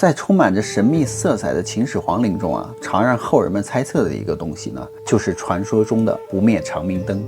在充满着神秘色彩的秦始皇陵中啊，常让后人们猜测的一个东西呢，就是传说中的不灭长明灯。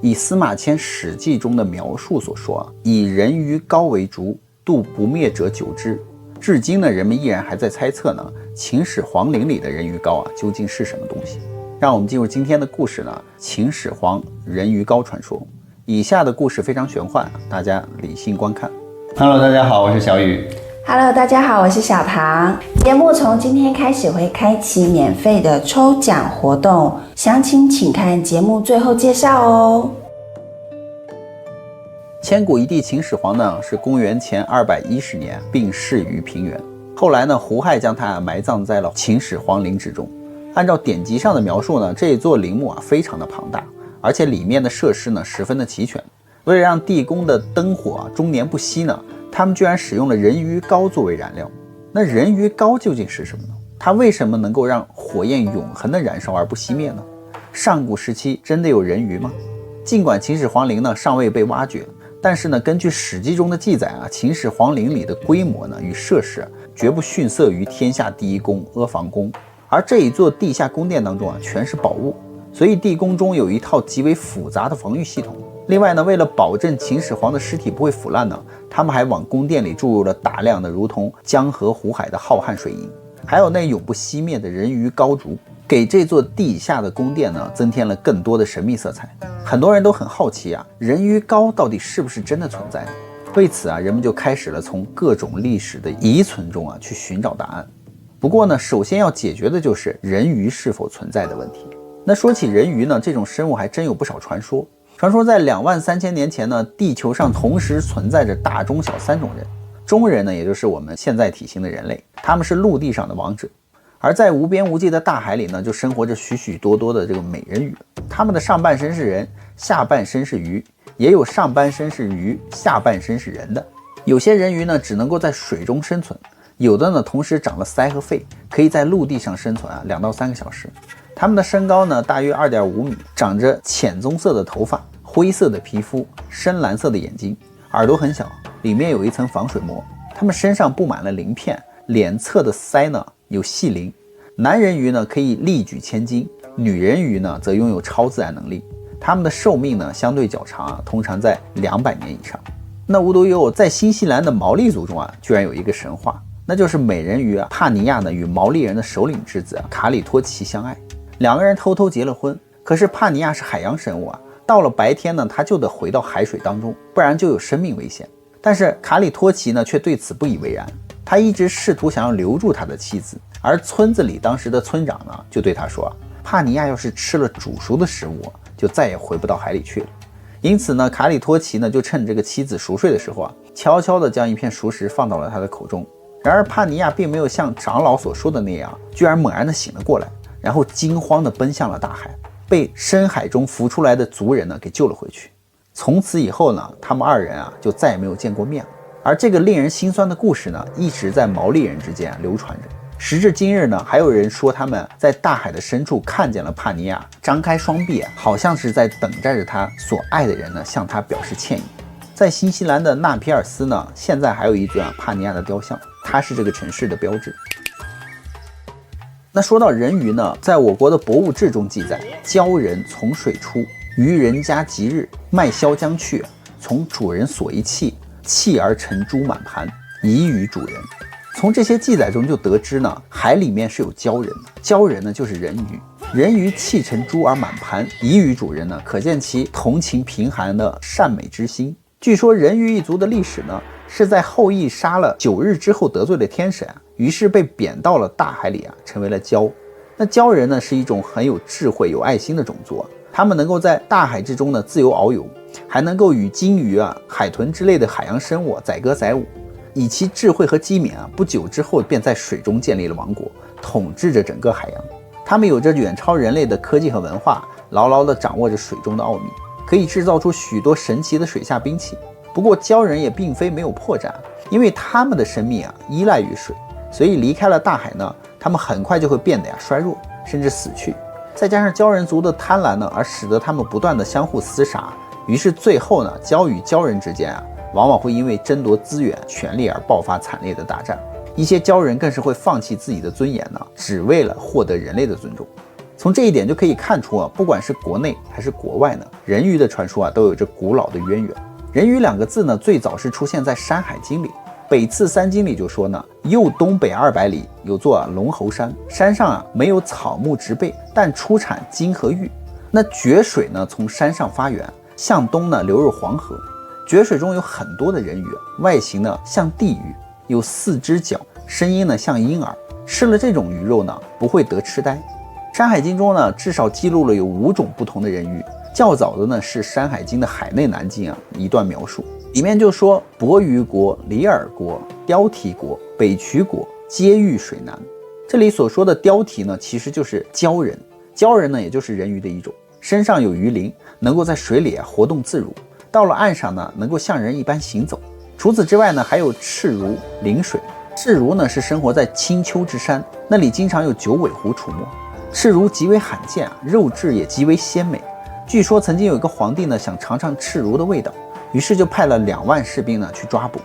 以司马迁《史记》中的描述所说啊，以人鱼膏为烛，度不灭者久之。至今呢，人们依然还在猜测呢，秦始皇陵里的人鱼膏啊，究竟是什么东西？让我们进入今天的故事呢，秦始皇人鱼膏传说。以下的故事非常玄幻，大家理性观看。Hello， 大家好，我是小雨。Hello， 大家好，我是小唐。节目从今天开始会开启免费的抽奖活动，详情请看节目最后介绍哦。千古一帝秦始皇呢，是公元前210年病逝于平原。后来呢，胡亥将他埋葬在了秦始皇陵之中。按照典籍上的描述呢，这座陵墓啊非常的庞大，而且里面的设施呢十分的齐全。为了让地宫的灯火终年不熄呢，他们居然使用了人鱼膏作为燃料。那人鱼膏究竟是什么呢？它为什么能够让火焰永恒的燃烧而不熄灭呢？上古时期真的有人鱼吗？尽管秦始皇陵呢尚未被挖掘，但是呢，根据《史记》中的记载啊，秦始皇陵里的规模呢与设施绝不逊色于天下第一宫阿房宫。而这一座地下宫殿当中啊，全是宝物，所以地宫中有一套极为复杂的防御系统。另外呢，为了保证秦始皇的尸体不会腐烂呢，他们还往宫殿里注入了大量的如同江河湖海的浩瀚水银，还有那永不熄灭的人鱼膏烛，给这座地下的宫殿呢增添了更多的神秘色彩。很多人都很好奇啊，人鱼膏到底是不是真的存在呢？为此啊，人们就开始了从各种历史的遗存中啊去寻找答案。不过呢，首先要解决的就是人鱼是否存在的问题。那说起人鱼呢，这种生物还真有不少传说。传说在23000年前呢，地球上同时存在着大中小3种人。中人呢，也就是我们现在体型的人类，他们是陆地上的王者。而在无边无际的大海里呢，就生活着许许多多的这个美人鱼。他们的上半身是人，下半身是鱼，也有上半身是鱼，下半身是人的。有些人鱼呢，只能够在水中生存，有的呢，同时长了鳃和肺，可以在陆地上生存2到3个小时。他们的身高呢，大约2.5米，长着浅棕色的头发，灰色的皮肤，深蓝色的眼睛，耳朵很小，里面有一层防水膜。他们身上布满了鳞片，脸侧的鳃呢有细鳞。男人鱼呢可以力举千斤，女人鱼呢则拥有超自然能力。他们的寿命呢相对较长通常在200年以上。那无独有偶，在新西兰的毛利族中居然有一个神话，那就是美人鱼帕尼亚呢与毛利人的首领之子卡里托奇相爱。2个人偷偷结了婚，可是帕尼亚是海洋生物到了白天呢，他就得回到海水当中，不然就有生命危险。但是卡里托奇呢却对此不以为然，他一直试图想要留住他的妻子。而村子里当时的村长呢就对他说，帕尼亚要是吃了煮熟的食物就再也回不到海里去了。因此呢，卡里托奇呢就趁这个妻子熟睡的时候悄悄地将一片熟食放到了他的口中。然而帕尼亚并没有像长老所说的那样，居然猛然地醒了过来，然后惊慌地奔向了大海，被深海中浮出来的族人呢给救了回去。从此以后呢，他们2人就再也没有见过面了。而这个令人心酸的故事呢，一直在毛利人之间流传着。时至今日呢，还有人说他们在大海的深处看见了帕尼亚张开双臂好像是在等待着他所爱的人呢向他表示歉意。在新西兰的纳皮尔斯呢，现在还有一尊帕尼亚的雕像，它是这个城市的标志。那说到人鱼呢，在我国的博物志中记载，鲛人从水出，于人家吉日，麦萧将去，从主人所一器，器而成珠满盘，以与主人。从这些记载中就得知呢，海里面是有鲛人的，鲛人呢就是人鱼，人鱼器成珠而满盘，以与主人呢，可见其同情贫寒的善美之心。据说人鱼一族的历史呢，是在后羿杀了9日之后得罪了天神于是被贬到了大海里成为了鲛。那鲛人呢是一种很有智慧有爱心的种族他们能够在大海之中呢自由遨游，还能够与鲸鱼海豚之类的海洋生物载歌载舞。以其智慧和机敏不久之后便在水中建立了王国，统治着整个海洋。他们有着远超人类的科技和文化，牢牢地掌握着水中的奥秘，可以制造出许多神奇的水下兵器。不过鲛人也并非没有破绽，因为他们的生命依赖于水，所以离开了大海呢，他们很快就会变得衰弱，甚至死去。再加上鲛人族的贪婪呢，而使得他们不断的相互厮杀，于是最后呢，鲛与鲛人之间往往会因为争夺资源、权力而爆发惨烈的大战。一些鲛人更是会放弃自己的尊严呢，只为了获得人类的尊重。从这一点就可以看出啊，不管是国内还是国外呢，人鱼的传说啊都有着古老的渊源。人鱼两个字呢，最早是出现在《山海经》里，《北次三经》里就说呢，右东北200里有座龙侯山，山上没有草木植被，但出产金和玉。那决水呢从山上发源，向东呢流入黄河。决水中有很多的人鱼，外形呢像地鱼，有4只脚，声音呢像婴儿。吃了这种鱼肉呢，不会得痴呆。《山海经》中呢，至少记录了有5种不同的人鱼。较早的呢是《山海经》的海内南经一段描述，里面就说伯鱼国、里尔国、雕蹄国、北渠国皆遇水难。这里所说的雕蹄呢，其实就是鲛人。鲛人呢，也就是人鱼的一种，身上有鱼鳞，能够在水里活动自如。到了岸上呢，能够像人一般行走。除此之外呢，还有赤如、灵水。赤如呢是生活在青丘之山，那里经常有九尾狐出没。赤如极为罕见肉质也极为鲜美。据说曾经有一个皇帝呢想尝尝赤如的味道，于是就派了2万士兵呢去抓捕。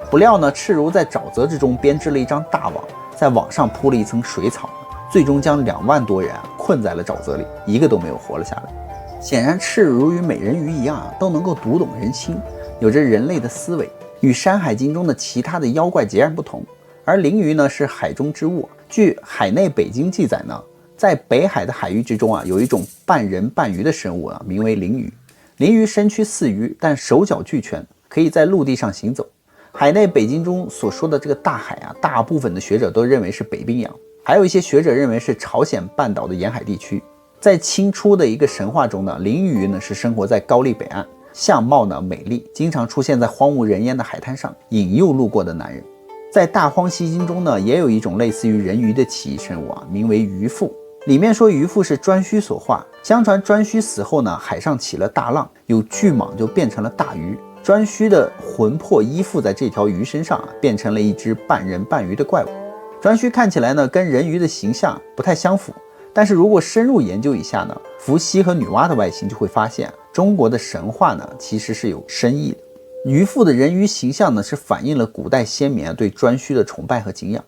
不料呢，赤如在沼泽之中编织了一张大网，在网上铺了一层水草，最终将2万多人困在了沼泽里，一个都没有活了下来。显然赤如与美人鱼一样都能够读懂人心，有着人类的思维，与《山海经》中的其他的妖怪截然不同。而灵鱼呢是海中之物，据《海内北经》记载呢，在北海的海域之中有一种半人半鱼的生物名为灵鱼。灵鱼身躯似鱼，但手脚俱全，可以在陆地上行走。海内北经中所说的这个大海大部分的学者都认为是北冰洋，还有一些学者认为是朝鲜半岛的沿海地区。在清初的一个神话中呢，灵鱼呢是生活在高丽北岸，相貌呢美丽，经常出现在荒无人烟的海滩上，引诱路过的男人。在大荒西经中呢，也有一种类似于人鱼的奇异生物名为鱼妇。里面说鱼妇是颛顼所化，相传颛顼死后呢，海上起了大浪，有巨蟒就变成了大鱼，颛顼的魂魄依附在这条鱼身上变成了一只半人半鱼的怪物。颛顼看起来呢跟人鱼的形象不太相符，但是如果深入研究一下呢，伏羲和女娲的外形，就会发现中国的神话呢其实是有深意的。鱼妇的人鱼形象呢，是反映了古代先民对颛顼的崇拜和敬仰。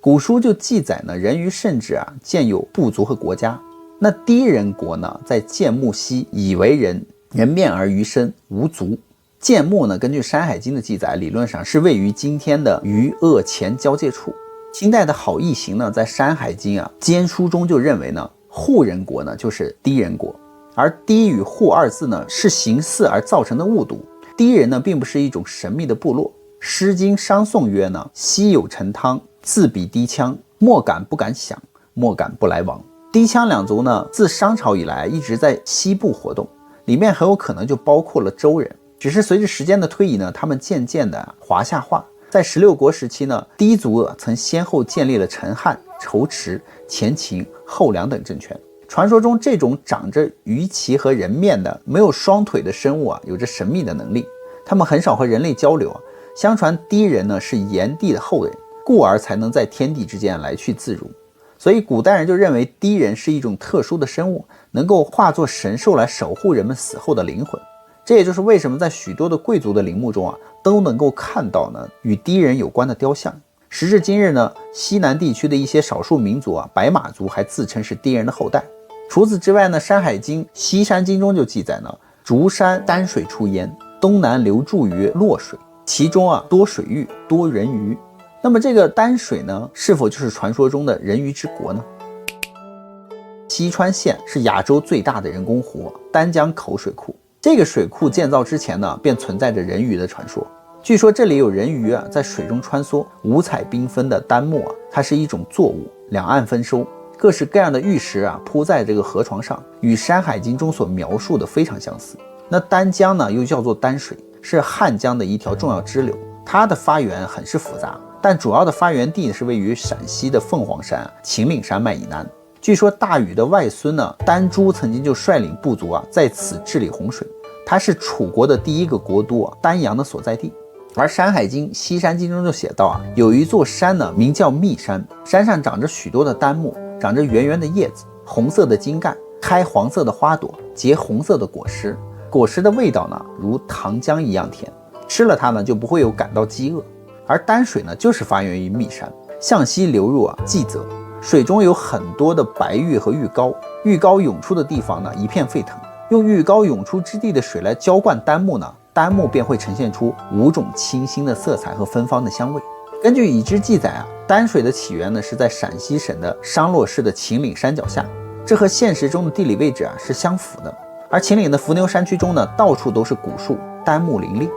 古书就记载呢，人鱼甚至建有部族和国家。那低人国呢，在建木兮，以为人，人面而鱼身，无足。建木呢，根据《山海经》的记载，理论上是位于今天的鱼鄂黔交界处。清代的好易行呢，在《山海经》笺书中就认为呢，户人国呢就是低人国，而低与户2字呢是形似而造成的误读。低人呢，并不是一种神秘的部落。《诗经·商颂》曰呢：“昔有陈汤，自比低羌，莫敢不敢想，莫敢不来往。”低羌两族呢，自商朝以来一直在西部活动，里面很有可能就包括了周人。只是随着时间的推移呢，他们渐渐的华夏化。在16国时期呢，低族曾先后建立了陈汉、仇池、前秦、后梁等政权。传说中这种长着鱼鳍和人面的没有双腿的生物有着神秘的能力，他们很少和人类交流相传低人呢是炎帝的后人，故而才能在天地之间来去自如。所以古代人就认为低人是一种特殊的生物，能够化作神兽来守护人们死后的灵魂。这也就是为什么在许多的贵族的陵墓中都能够看到呢与低人有关的雕像。时至今日呢，西南地区的一些少数民族白马族还自称是低人的后代。除此之外呢，《山海经·西山经》中就记载呢，竹山丹水出焉，东南流注于洛水，其中多水域，多人鱼。那么这个丹水呢，是否就是传说中的人鱼之国呢？西川县是亚洲最大的人工湖丹江口水库。这个水库建造之前呢，便存在着人鱼的传说。据说这里有人鱼在水中穿梭，五彩缤纷的丹木它是一种作物，两岸分收。各式各样的玉石铺在这个河床上，与《山海经》中所描述的非常相似。那丹江呢，又叫做丹水，是汉江的一条重要支流，它的发源很是复杂，但主要的发源地是位于陕西的凤凰山、秦岭山脉以南。据说大禹的外孙呢，丹朱曾经就率领部族在此治理洪水，它是楚国的第一个国都丹阳的所在地。而《山海经·西山经》中就写到有一座山呢，名叫密山，山上长着许多的丹木，长着圆圆的叶子，红色的茎干，开黄色的花朵，结红色的果实，果实的味道呢，如糖浆一样甜，吃了它呢，就不会有感到饥饿。而丹水呢，就是发源于密山，向西流入蓟泽，水中有很多的白玉和玉膏，玉膏涌出的地方呢一片沸腾，用玉膏涌出之地的水来浇灌丹木呢，丹木便会呈现出5种清新的色彩和芬芳的香味。根据已知记载丹水的起源呢是在陕西省的商洛市的秦岭山脚下，这和现实中的地理位置是相符的。而秦岭的伏牛山区中呢，到处都是古树，丹木林立。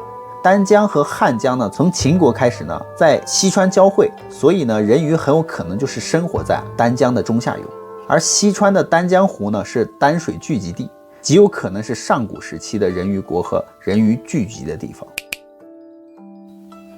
丹江和汉江呢，从秦国开始呢，在西川交汇，所以呢，人鱼很有可能就是生活在丹江的中下游。而西川的丹江湖呢，是丹水聚集地，极有可能是上古时期的人鱼国和人鱼聚集的地方。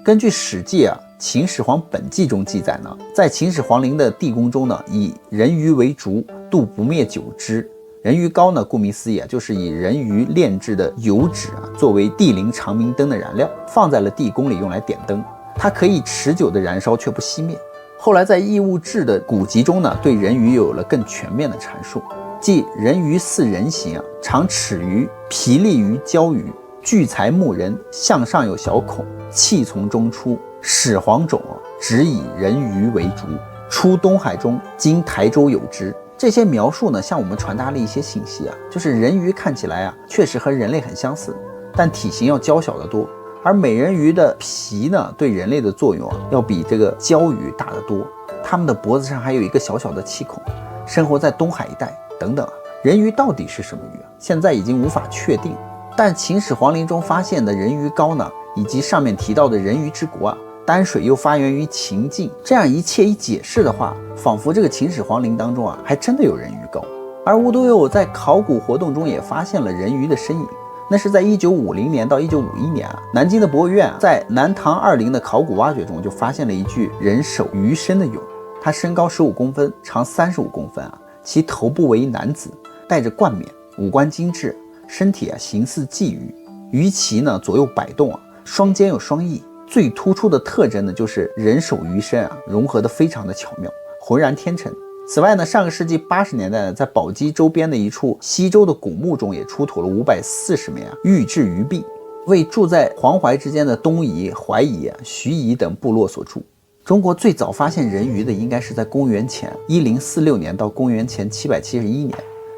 根据《史记》秦始皇本纪中记载呢，在秦始皇陵的地宫中呢，以人鱼为烛，度不灭酒之。人鱼膏呢，顾名思义就是以人鱼炼制的油脂作为地灵长明灯的燃料，放在了地宫里用来点灯，它可以持久的燃烧却不熄灭。后来在《异物志》的古籍中呢，对人鱼有了更全面的阐述，即人鱼似人形长齿鱼，皮立于胶鱼，聚财木人，向上有小孔，气从中出，始黄种，只以人鱼为烛，出东海中，今台州有之。这些描述呢，向我们传达了一些信息就是人鱼看起来确实和人类很相似，但体型要娇小得多。而美人鱼的皮呢，对人类的作用要比这个鲛鱼大得多。它们的脖子上还有一个小小的气孔，生活在东海一带等等。人鱼到底是什么鱼现在已经无法确定。但秦始皇陵中发现的人鱼膏呢，以及上面提到的人鱼之国丹水又发源于秦晋，这样一切一解释的话，仿佛这个秦始皇陵当中还真的有人鱼膏。而无独有偶，在考古活动中也发现了人鱼的身影。那是在1950年到1951年南京的博物院在南唐二陵的考古挖掘中就发现了一具人首鱼身的俑，它身高15公分，长35公分其头部为男子，戴着冠冕，五官精致，身体形似鲫鱼，鱼鳍呢左右摆动双肩有双翼。最突出的特征呢，就是人首鱼身融合得非常的巧妙，浑然天成。此外呢，上个世纪80年代在宝鸡周边的一处西周的古墓中也出土了540枚玉制鱼璧，为住在黄淮之间的东夷、淮夷、徐夷等部落所铸。中国最早发现人鱼的应该是在公元前1046年到公元前771年，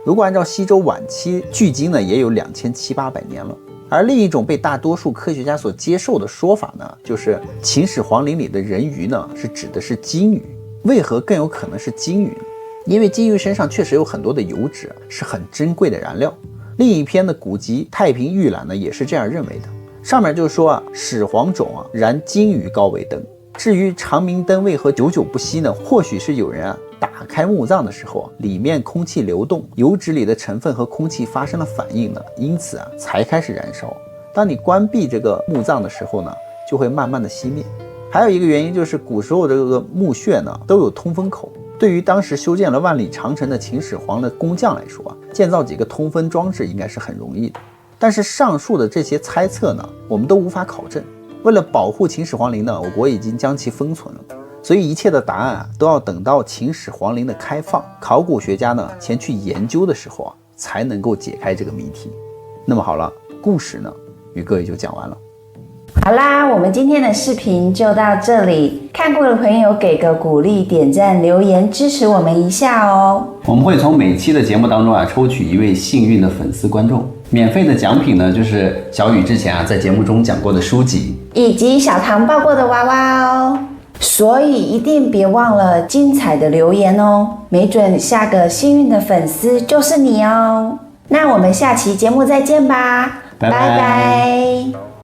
如果按照西周晚期，距今呢也有2700-800年了。而另一种被大多数科学家所接受的说法呢，就是秦始皇陵里的人鱼呢是指的是金鱼。为何更有可能是金鱼呢？因为金鱼身上确实有很多的油脂，是很珍贵的燃料。另一篇的古籍《太平御览》呢也是这样认为的，上面就说始皇种燃金鱼膏为灯。至于长明灯为何久久不熄呢？或许是有人打开墓葬的时候里面空气流动，油脂里的成分和空气发生了反应呢，因此才开始燃烧。当你关闭这个墓葬的时候呢，就会慢慢的熄灭。还有一个原因就是古时候这个墓穴呢都有通风口，对于当时修建了万里长城的秦始皇的工匠来说建造几个通风装置应该是很容易的。但是上述的这些猜测呢，我们都无法考证。为了保护秦始皇陵呢，我国已经将其封存了，所以一切的答案都要等到秦始皇陵的开放，考古学家呢前去研究的时候才能够解开这个谜题。那么好了，故事呢与各位就讲完了。好啦，我们今天的视频就到这里，看过的朋友给个鼓励，点赞留言支持我们一下哦。我们会从每期的节目当中抽取一位幸运的粉丝观众，免费的奖品呢就是小雨之前在节目中讲过的书籍，以及小唐抱过的娃娃哦。所以一定别忘了精彩的留言哦，没准下个幸运的粉丝就是你哦。那我们下期节目再见吧，拜拜。